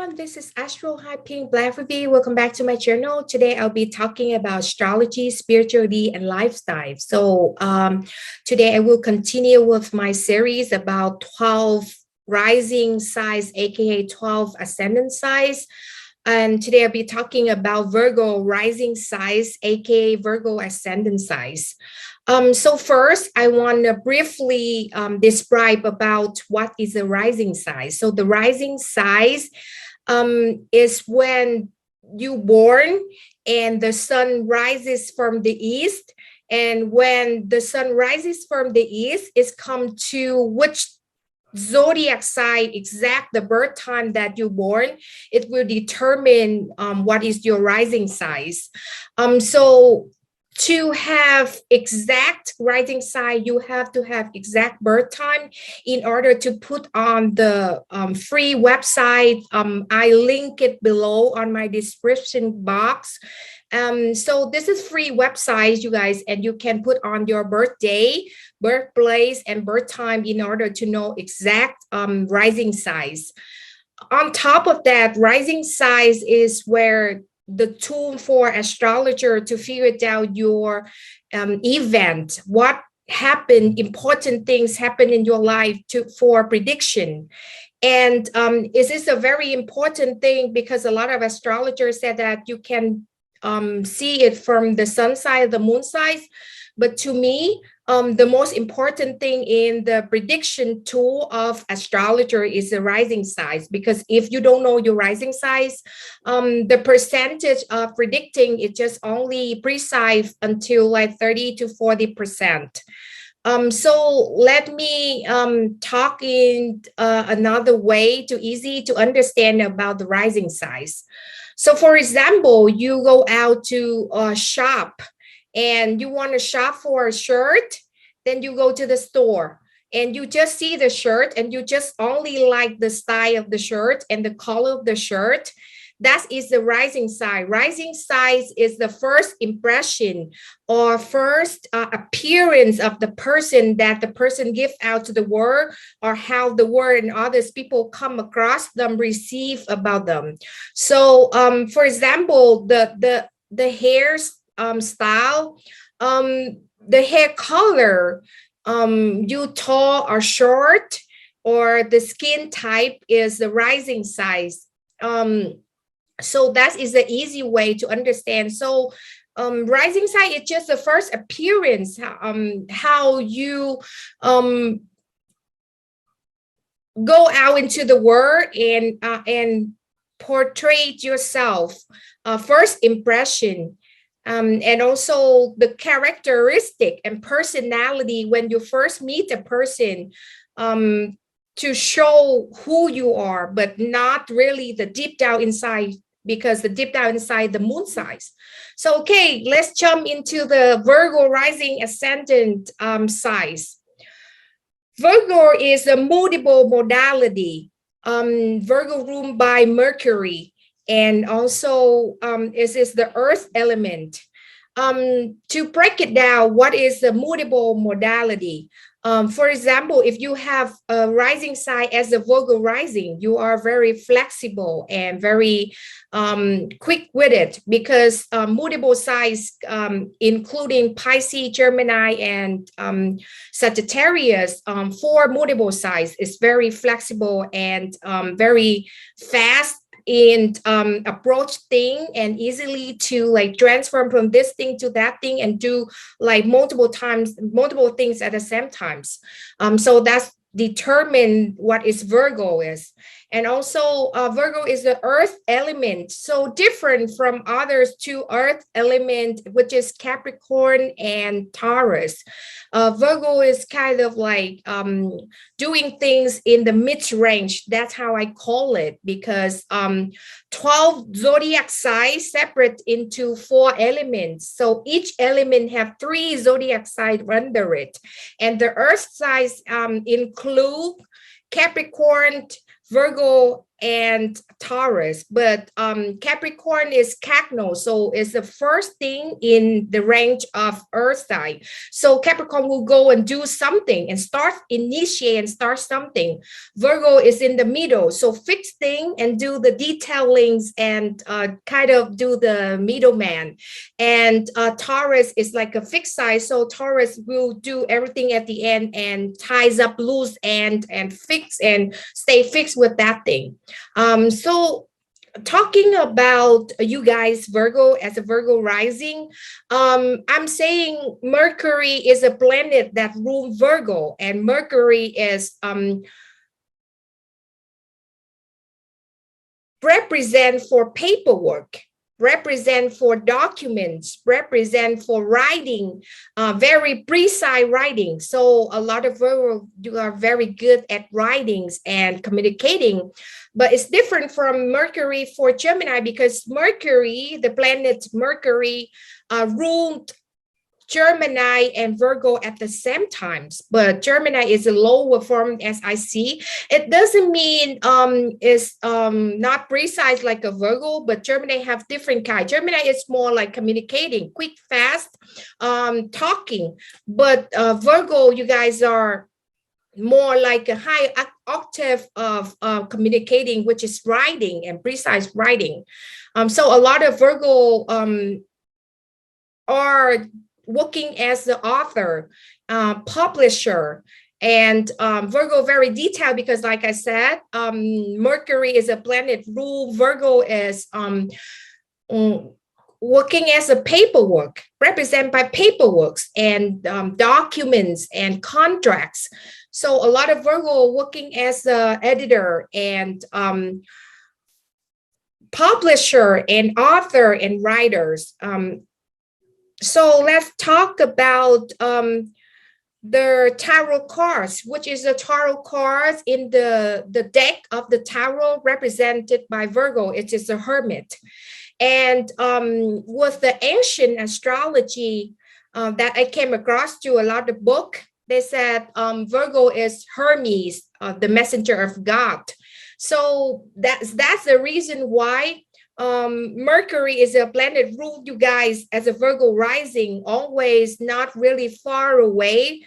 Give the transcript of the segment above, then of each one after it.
everyone, this is ASTROHYPE PINKBLACKVIVI. Welcome back to my channel. Today I'll be talking about astrology, spirituality, and lifestyle. Today I will continue with my series about 12 rising signs, aka 12 ascendant signs. And today I'll be talking about Virgo rising signs, aka Virgo ascendant signs. So first, I want to briefly describe about what is the rising sign. So the rising sign is when you born and the sun rises from the east. And when the sun rises from the east, it's come to which zodiac sign exact the birth time that you born. It will determine what is your rising sign. So to have exact rising sign, you have to have exact birth time in order to put on the free website. I link it below on my description box. So this is free website, you guys, and you can put on your birthday, birthplace, and birth time in order to know exact rising size. On top of that, rising size is where the tool for astrologer to figure out your event, what happened, important things happen in your life for prediction. And this is a very important thing because a lot of astrologers said that you can see it from the sun side, the moon side. But to me, the most important thing in the prediction tool of astrologer is the rising size, because if you don't know your rising size, the percentage of predicting is just only precise until like 30 to 40%. So let me talk in another way to easy to understand about the rising size. So for example, you go out to shop and you want to shop for a shirt, then you go to the store and you just see the shirt and you just only like the style of the shirt and the color of the shirt. That is the rising sign. Rising sign is the first impression or first appearance of the person that the person gives out to the world, or how the world and others people come across them, receive about them. So for example, the hair style, the hair color, you tall or short, or the skin type is the rising size. So that is the easy way to understand. So rising sign is just the first appearance, how you go out into the world and portray yourself, first impression. And also the characteristic and personality when you first meet a person, to show who you are, but not really the deep down inside, because the deep down inside the moon size. So, okay, let's jump into the Virgo rising ascendant size. Virgo is a mutable modality, Virgo ruled by Mercury. And also it is the earth element. To break it down, what is the mutable modality? For example, if you have a rising sign as a Virgo rising, you are very flexible and very quick-witted, because mutable signs, including Pisces, Gemini, and Sagittarius, four mutable signs is very flexible and very fast in approach thing, and easily to like transform from this thing to that thing and do like multiple things at the same times. So that's determine what is Virgo is. And also Virgo is the earth element, so different from others two earth element, which is Capricorn and Taurus. Virgo is kind of like doing things in the mid-range. That's how I call it, because 12 zodiac signs separate into 4 elements. So each element have 3 zodiac signs under it. And the earth signs include Capricorn, Virgo, and Taurus, but Capricorn is cardinal, so it's the first thing in the range of Earth sign. So Capricorn will go and do something and initiate and start something. Virgo is in the middle, so fix thing and do the detailings and kind of do the middleman. And Taurus is like a fixed sign, so Taurus will do everything at the end and ties up loose and fix and stay fixed with that thing. So talking about you guys, Virgo, as a Virgo rising, I'm saying Mercury is a planet that rules Virgo, and Mercury is represent for paperwork, represent for documents, represent for writing, very precise writing. So a lot of Virgo, you are very good at writings and communicating, but it's different from Mercury for Gemini, because Mercury, the planet Mercury, ruled Gemini and Virgo at the same times, but Gemini is a lower form as I see. It doesn't mean it's not precise like a Virgo, but Gemini have different kind. Gemini is more like communicating, quick, fast, talking. But Virgo, you guys are more like a high octave of communicating, which is writing and precise writing. So a lot of Virgo are working as the author, publisher, and Virgo very detailed, because like I said, Mercury is a planet rule. Virgo is working as a paperwork, represented by paperwork and documents and contracts. So a lot of Virgo working as an editor and publisher and author and writers. So let's talk about the tarot cards, which is the tarot cards in the deck of the tarot represented by Virgo. It is a hermit. And with the ancient astrology that I came across to a lot of book, they said Virgo is Hermes, the messenger of God. So that's the reason why Mercury is a planet ruled you guys as a Virgo rising, always not really far away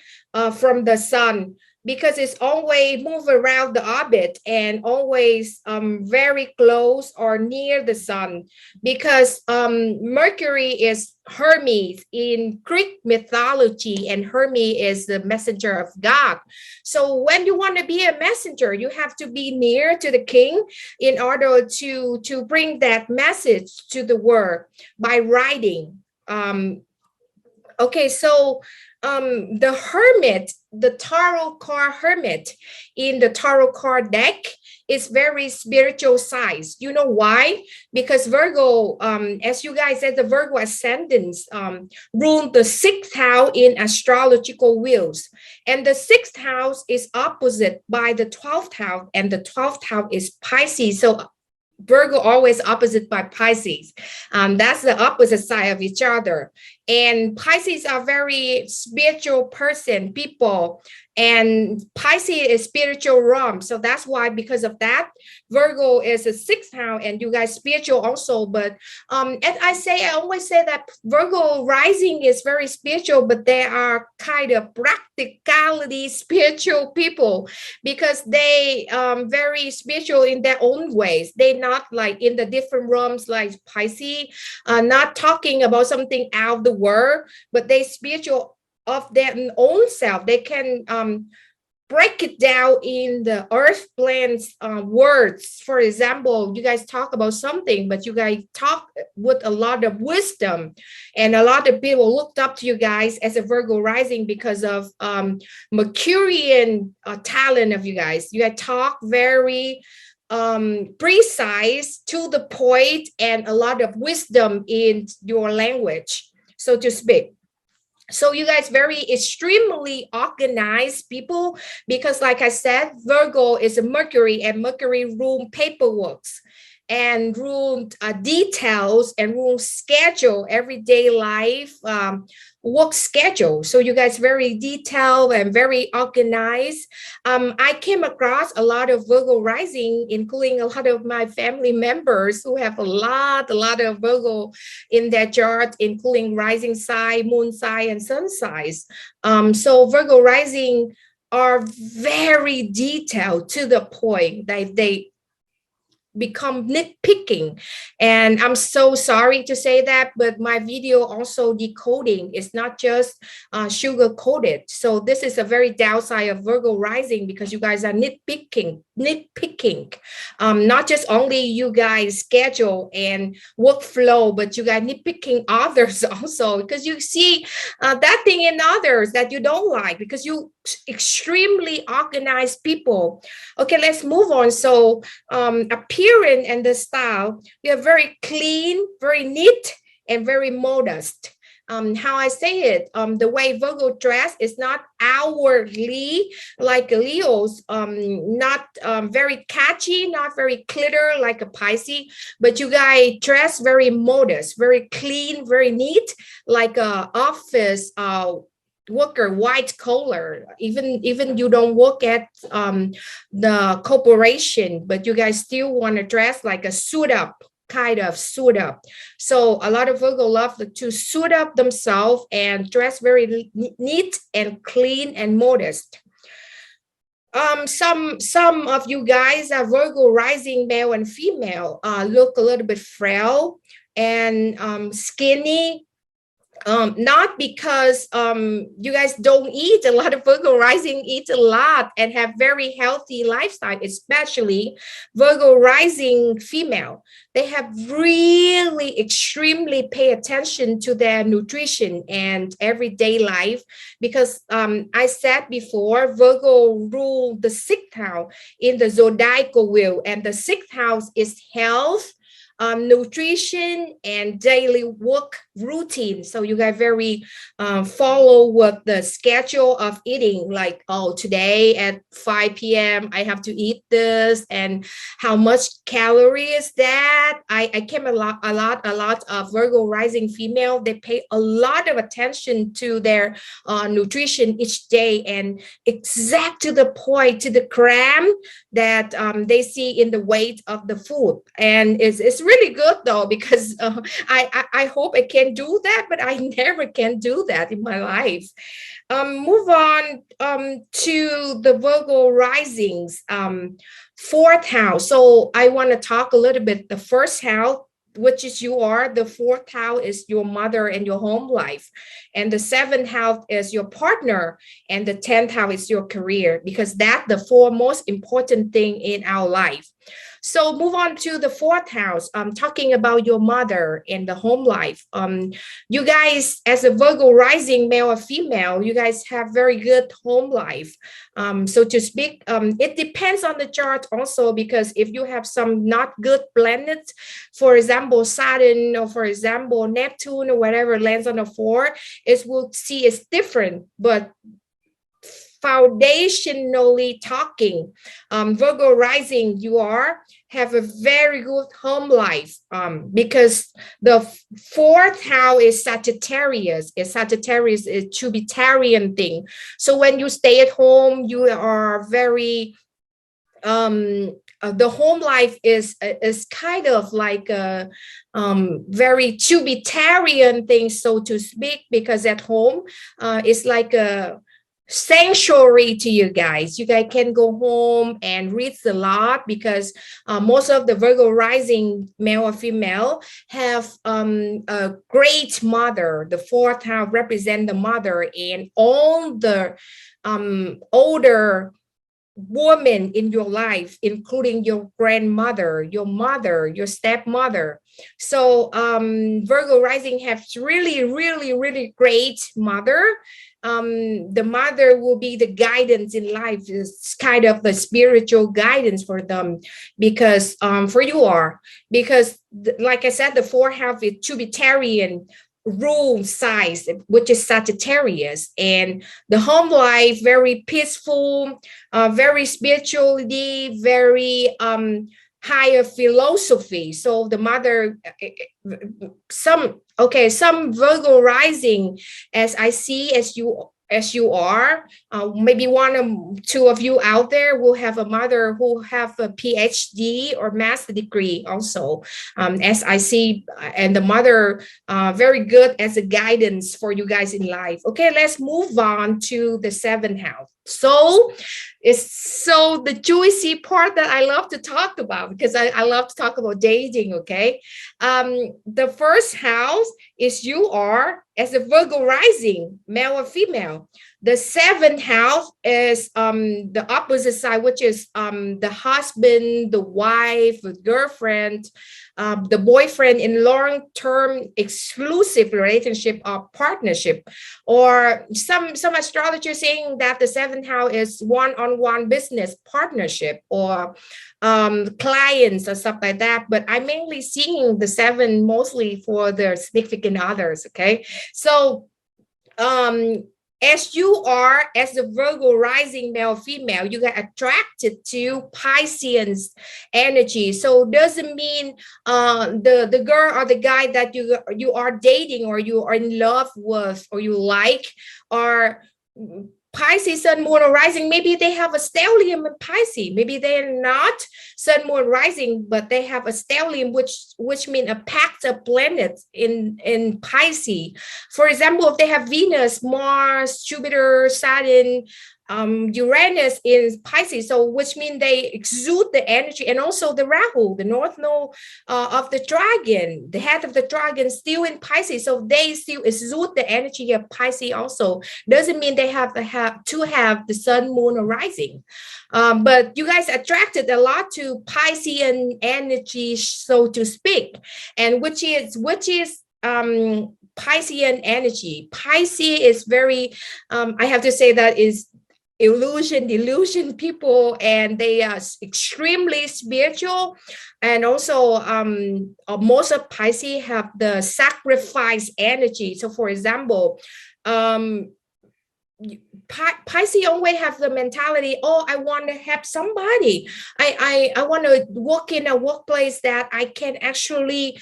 from the sun, because it's always move around the orbit and always very close or near the sun, because Mercury is Hermes in Greek mythology, and Hermes is the messenger of God. So when you want to be a messenger, you have to be near to the king in order to bring that message to the world by writing. Okay, so the hermit, the tarot card hermit in the tarot card deck is very spiritual size. You know why? Because Virgo, as you guys said, the Virgo ascendant rule the 6th house in astrological wheels. And the 6th house is opposite by the 12th house, and the 12th house is Pisces. So Virgo always opposite by Pisces. That's the opposite side of each other. And Pisces are very spiritual person, people. And Pisces is spiritual realm. So that's why, because of that, Virgo is a 6th house, and you guys spiritual also. But as I always say that Virgo rising is very spiritual, but they are kind of practicality spiritual people, because they very spiritual in their own ways. They not like in the different realms like Pisces, not talking about something out of the world, but they spiritual of their own self. They can break it down in the earth plane's words. For example, you guys talk about something, but you guys talk with a lot of wisdom, and a lot of people looked up to you guys as a Virgo rising because of Mercurian talent of you guys. You guys talk very precise, to the point, and a lot of wisdom in your language, so to speak. So you guys very extremely organized people, because like I said, Virgo is a Mercury, and Mercury rule paperwork. and rule details and rule schedule, everyday life, work schedule. So you guys very detailed and very organized. I came across a lot of Virgo rising, including a lot of my family members who have a lot of Virgo in their chart, including rising sign, moon sign, and sun signs. So Virgo rising are very detailed to the point that they become nitpicking, and I'm so sorry to say that, but my video also decoding is not just sugar coated. So this is a very downside of Virgo rising, because you guys are nitpicking, not just only you guys schedule and workflow, but you guys nitpicking others also, because you see that thing in others that you don't like, because you extremely organized people. Okay, let's move on. So appearance and the style, we are very clean, very neat, and very modest. How I say it, the way Virgo dress is not outwardly like a Leo's, not very catchy, not very glitter like a Pisces, but you guys dress very modest, very clean, very neat, like a office worker, white collar. Even you don't work at the corporation, but you guys still want to dress like a suit up, kind of suit up. So a lot of Virgo love to suit up themselves and dress very neat and clean and modest. Some of you guys are Virgo rising, male and female, look a little bit frail and skinny. Not because you guys don't eat. A lot of Virgo rising eat a lot and have very healthy lifestyle, especially Virgo rising female. They have really extremely pay attention to their nutrition and everyday life, because I said before, Virgo rule the sixth house in the zodiacal wheel, and the sixth house is health, nutrition, and daily work routine. So you guys very follow what the schedule of eating, like, oh, today at 5 p.m. I have to eat this, and how much calorie is that. I came a lot of Virgo rising female. They pay a lot of attention to their nutrition each day, and exact to the point, to the gram that they see in the weight of the food. And it's really good though, because I hope I can do that, but I never can do that in my life. Move on to the Virgo risings, fourth house. So I want to talk a little bit. The first house, which is you are, the fourth house is your mother and your home life, and the seventh house is your partner, and the 10th house is your career, because that's the four most important thing in our life. So move on to the fourth house. I'm talking about your mother and the home life. You guys, as a Virgo rising, male or female, you guys have very good home life. So to speak, it depends on the chart also, because if you have some not good planets, for example, Saturn, or for example, Neptune, or whatever lands on the four, it will see it's different. But foundationally talking, Virgo rising, you have a very good home life, because the fourth house is Sagittarius. Sagittarius is Jupiterian thing. So when you stay at home, you are very the home life is kind of like a very Jupiterian thing, so to speak, because at home it's like a sanctuary to you guys. You guys can go home and read a lot, because most of the Virgo rising, male or female, have a great mother. The fourth house represent the mother, and all the older woman in your life, including your grandmother, your mother, your stepmother. So Virgo rising has really great mother. The mother will be the guidance in life. It's kind of the spiritual guidance for them, because for you are, because like I said, the fourth house is Jupiterian rule size, which is Sagittarius, and the home life very peaceful, very spiritually, very higher philosophy. So the mother, some Virgo rising, as I see, as you are, maybe one or two of you out there will have a mother who have a PhD or master degree also, as I see, and the mother very good as a guidance for you guys in life. Okay, let's move on to the seventh house. So it's the juicy part that I love to talk about, because I love to talk about dating. Okay, the first house is you are as a Virgo rising, male or female. The seventh house is the opposite side, which is the husband, the wife, the girlfriend, the boyfriend in long-term exclusive relationship or partnership. Or some astrologers saying that the seventh house is one-on-one business partnership or clients or stuff like that. But I'm mainly seeing the seven mostly for the significant others. Okay, so as you are as the Virgo rising male female, you get attracted to Piscean energy. So doesn't mean the girl or the guy that you are dating or you are in love with or you like, or Pisces, sun, moon, or rising, maybe they have a stellium in Pisces. Maybe they're not sun, moon, rising, but they have a stellium, which means a pact of planets in Pisces. For example, if they have Venus, Mars, Jupiter, Saturn, Uranus in Pisces, so which means they exude the energy, and also the Rahu, the north node of the dragon, the head of the dragon, still in Pisces, so they still exude the energy of Pisces. Also, doesn't mean they have to have the sun, moon, or rising, but you guys attracted a lot to Piscean energy, so to speak, and which is Piscean energy. Pisces is very, I have to say that is delusion people, and they are extremely spiritual, and also most of Pisces have the sacrifice energy. So for example, Pisces always have the mentality, oh, I want to help somebody. I want to work in a workplace that I can actually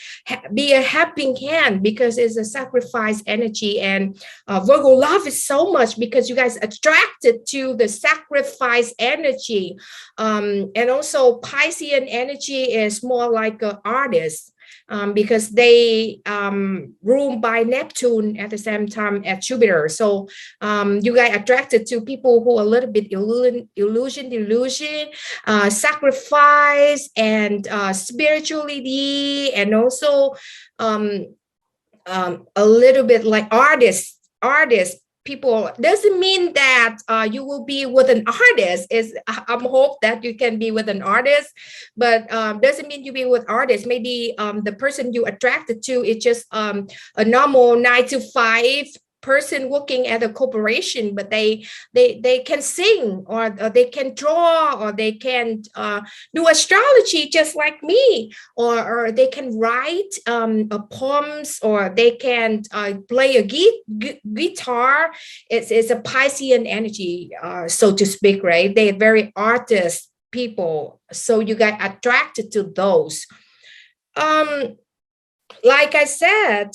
be a helping hand, because it's a sacrifice energy. And Virgo love it so much because you guys attracted to the sacrifice energy. And also Piscean energy is more like an artist. Because they ruled by Neptune at the same time as Jupiter. So you guys attracted to people who are a little bit delusion, sacrifice, and spirituality, and also a little bit like artists people. Doesn't mean that you will be with an artist. I'm hope that you can be with an artist, but doesn't mean you be with artists. Maybe the person you attracted to is just a normal 9-to-5 person working at a corporation, but they can sing, or they can draw, or they can do astrology just like me, or they can write poems, or they can play a guitar. It's a Piscean energy, so to speak, right? They're very artist people, so you get attracted to those. Like I said,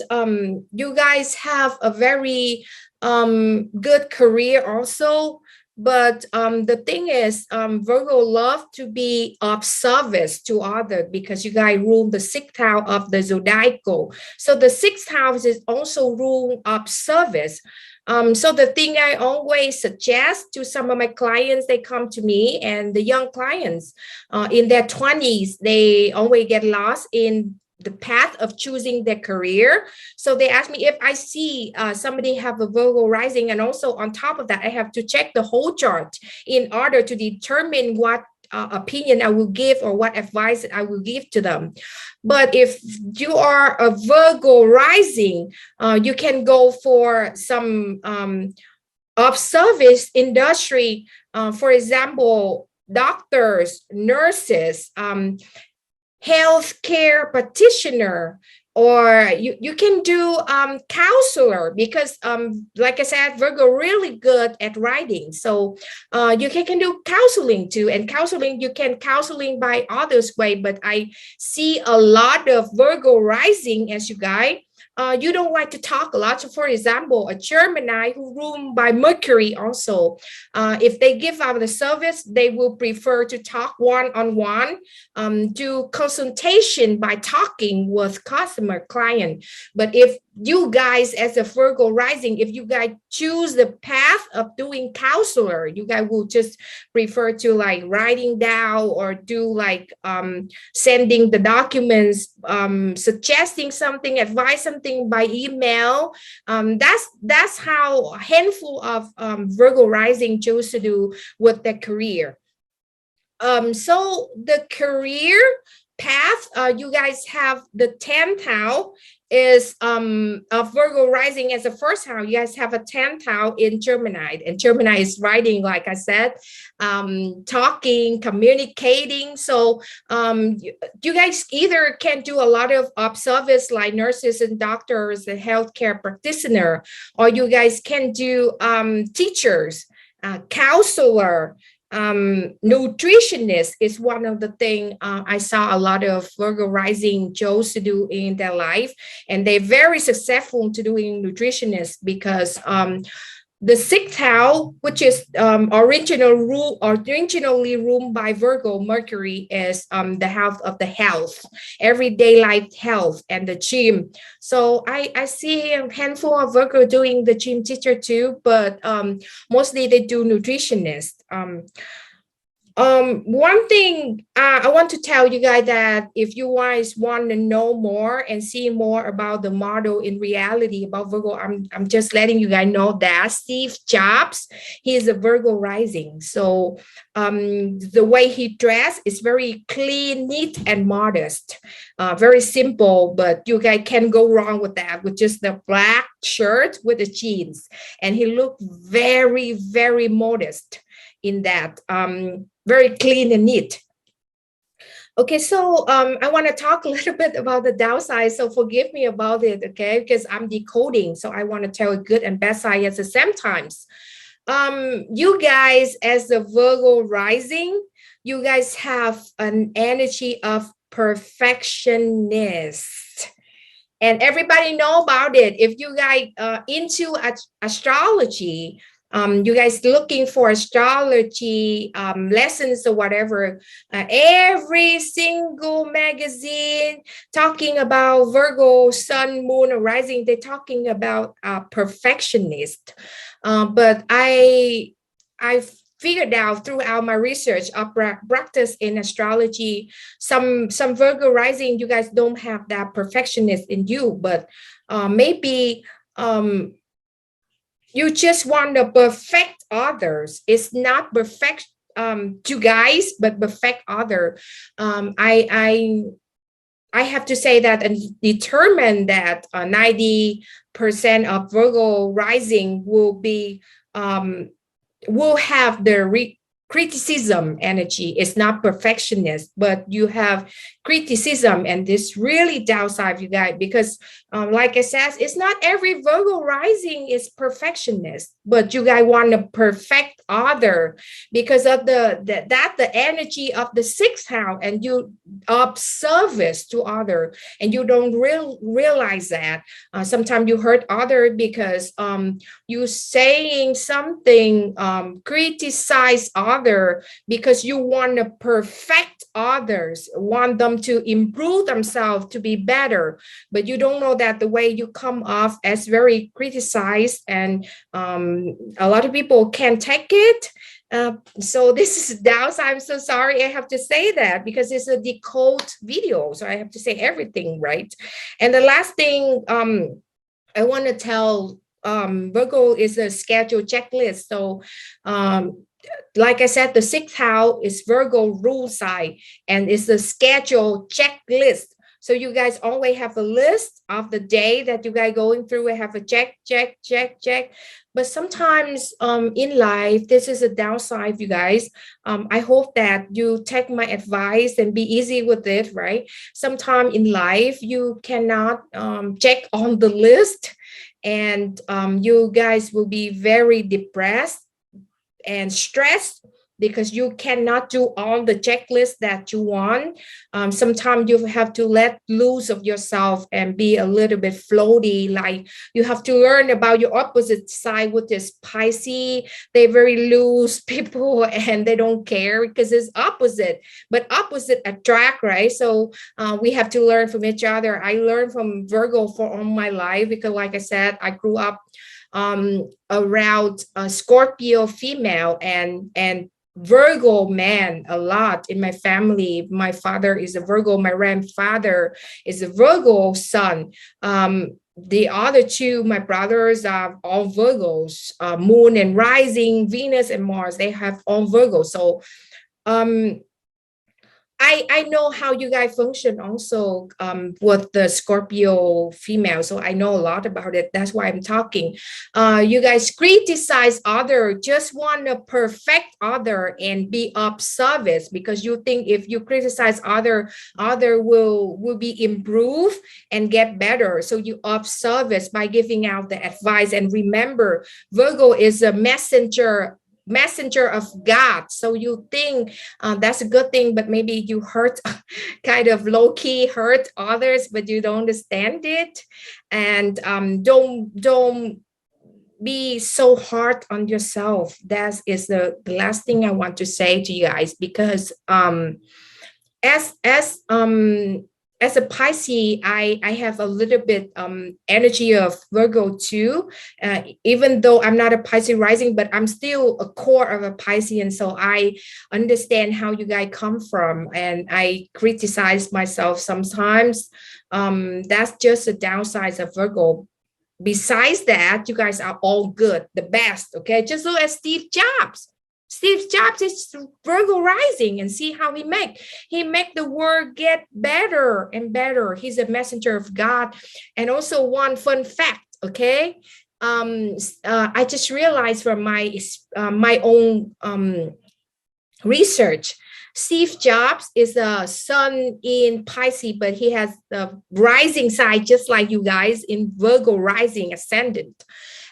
you guys have a very good career also, but the thing is, Virgo love to be of service to others, because you guys rule the sixth house of the zodiacal. So the sixth house is also rule of service. So the thing I always suggest to some of my clients, they come to me, and the young clients in their 20s, they always get lost in the path of choosing their career. So they ask me if I see somebody have a Virgo rising, and also on top of that, I have to check the whole chart in order to determine what opinion I will give or what advice I will give to them. But if you are a Virgo rising, you can go for some of service industry, for example, doctors, nurses, healthcare practitioner, or you can do counselor, because like I said, Virgo really good at writing. So you can do counseling too, and counseling, you can counseling by others way. But I see a lot of Virgo rising as you guys, you don't like to talk a lot. So for example, a Gemini who ruled by Mercury also, if they give out the service, they will prefer to talk one-on-one, do consultation by talking with customer client. But if you guys as a Virgo rising, if you guys choose the path of doing counselor, you guys will just prefer to like writing down or do like sending the documents, suggesting something, advise something by email. That's how a handful of Virgo rising choose to do with their career. So the career path, you guys have the 10th house is of Virgo rising as a first house. You guys have a 10th house in Gemini, and Gemini is writing, like I said, talking, communicating. So you guys either can do a lot of service like nurses and doctors and healthcare practitioner, or you guys can do teachers, counselor, nutritionist is one of the things I saw a lot of Virgo rising chose to do in their life, and they're very successful to doing nutritionist, because the 6th house, which is originally ruled by Virgo Mercury, is the house of the health, everyday life health, and the gym. So I see a handful of Virgo doing the gym teacher too, but mostly they do nutritionist. One thing I want to tell you guys, that if you guys want to know more and see more about the model in reality about Virgo, I'm just letting you guys know that Steve Jobs, he is a Virgo rising. So the way he dressed is very clean, neat, and modest. Very simple, but you guys can't go wrong with that, with just the black shirt with the jeans. And he looked very, very modest in that, very clean and neat. Okay, so I want to talk a little bit about the downside, so forgive me about it, okay, because I'm decoding, so I want to tell a good and bad side at the same times. You guys as the Virgo rising, you guys have an energy of perfectionist, and everybody know about it. If you guys into astrology, you guys looking for astrology lessons or whatever, every single magazine talking about Virgo, sun, moon, or rising, they're talking about perfectionist. But I figured out throughout my research of practice in astrology, some Virgo rising, you guys don't have that perfectionist in you, but maybe you just want to perfect others. It's not perfect you guys, but perfect other. I have to say that and determine that 90% of Virgo rising will have the criticism energy. It's not perfectionist, but you have criticism, and this really downside, you guys, because like I said, it's not every Virgo rising is perfectionist, but you guys want to perfect other because of the energy of the 6th house, and you of service to other, and you don't realize that. Sometimes you hurt other because you saying something, criticize other because you want to perfect others, want them to improve themselves to be better, but you don't know that the way you come off as very criticized, and a lot of people can't take it. So this is downside. I'm so sorry I have to say that because it's a decode video, so I have to say everything right. And the last thing I want to tell, Virgo is a schedule checklist. So like I said, the 6th house is Virgo rule side, and it's a schedule checklist. So you guys always have a list of the day that you guys going through and have a check, check, check, check. But sometimes in life, this is a downside, you guys. I hope that you take my advice and be easy with it, right? Sometimes in life, you cannot check on the list, and you guys will be very depressed and stressed because you cannot do all the checklists that you want. Sometimes you have to let loose of yourself and be a little bit floaty. Like you have to learn about your opposite side, which is Pisces. They're very loose people and they don't care because it's opposite, but opposite attract, right? So we have to learn from each other. I learned from Virgo for all my life because, like I said, I grew up around a Scorpio female and Virgo man a lot in my family. My father is a Virgo. My grandfather is a Virgo son. The other two, my brothers, are all Virgos. Moon and rising, Venus and Mars, they have all Virgos. So I know how you guys function also with the Scorpio female. So I know a lot about it. That's why I'm talking. You guys criticize other, just want to perfect other and be of service because you think if you criticize other will be improved and get better. So you of service by giving out the advice. And remember, Virgo is a messenger of God. So you think that's a good thing, but maybe you hurt, kind of low-key hurt others, but you don't understand it. And don't be so hard on yourself. That is the last thing I want to say to you guys, because as a Pisces, I have a little bit energy of Virgo too, even though I'm not a Pisces rising, but I'm still a core of a Pisces. And so I understand how you guys come from, and I criticize myself sometimes. That's just a downside of Virgo. Besides that, you guys are all good, the best, okay? Just look at Steve Jobs. Steve Jobs is Virgo rising, and see how he make the world get better and better. He's a messenger of God. And also one fun fact, okay? I just realized from my own research, Steve Jobs is a sun in Pisces, but he has the rising side just like you guys in Virgo rising ascendant.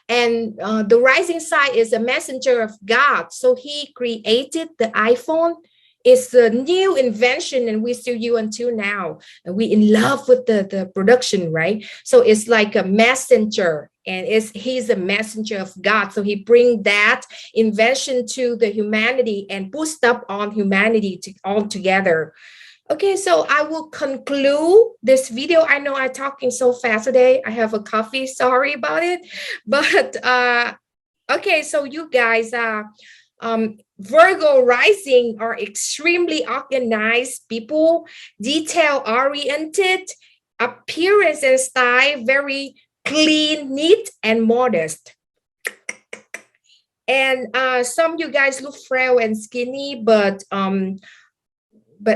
And the rising side is a messenger of God. So he created the iPhone. It's a new invention, and we still use until now. And we in love with the production, right? So it's like a messenger, and he's a messenger of God. So he bring that invention to the humanity and boost up on humanity all together. Okay, so I will conclude this video. I know I'm talking so fast today. I have a coffee, sorry about it. But okay, so you guys Virgo rising are extremely organized people, detail-oriented, appearance and style, very clean, neat, and modest. And some of you guys look frail and skinny, but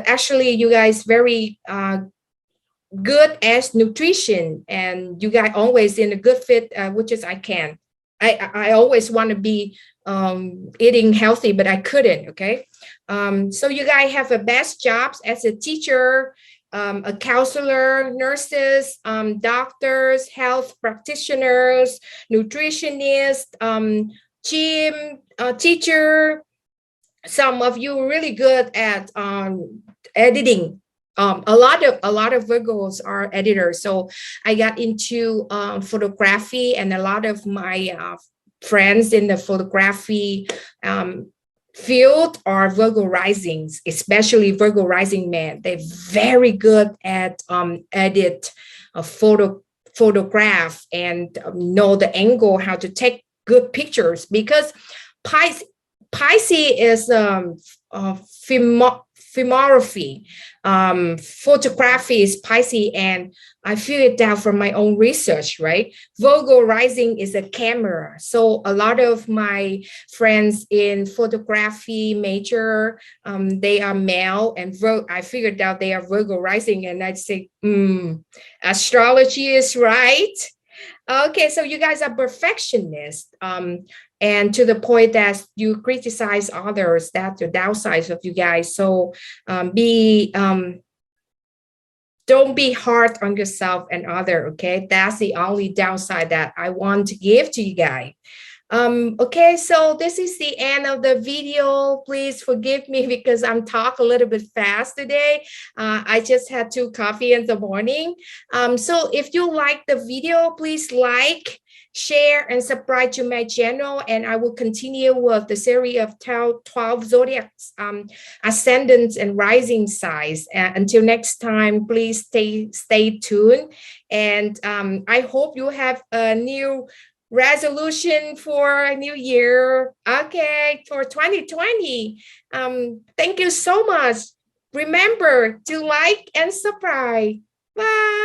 actually you guys very good as nutrition, and you guys always in a good fit, which is I always want to be eating healthy, but I couldn't. Okay, so you guys have the best jobs as a teacher, a counselor, nurses, doctors, health practitioners, nutritionists, Chiêm, teacher. Some of you are really good at editing. A lot of Virgos are editors. So I got into photography, and a lot of my friends in the photography field are Virgo risings, especially Virgo rising men. They're very good at edit a photograph and know the angle, how to take good pictures, because Pisces is photography. Photography is Pisces, and I figured it out from my own research, right? Virgo rising is a camera. So a lot of my friends in photography major, they are male, and I figured out they are Virgo rising, and I'd say, astrology is right. Okay, so you guys are perfectionists, and to the point that you criticize others. That's the downsides of you guys. So don't be hard on yourself and other. Okay, that's the only downside that I want to give to you guys. Okay, so this is the end of the video. Please forgive me because I'm talking a little bit fast today. I just had 2 coffee in the morning. So if you like the video, please like, share, and subscribe to my channel, and I will continue with the series of 12 zodiacs, ascendants and rising signs. Until next time, please stay tuned, and I hope you have a new resolution for a new year. Okay, for 2020. Thank you so much. Remember to like and subscribe. Bye.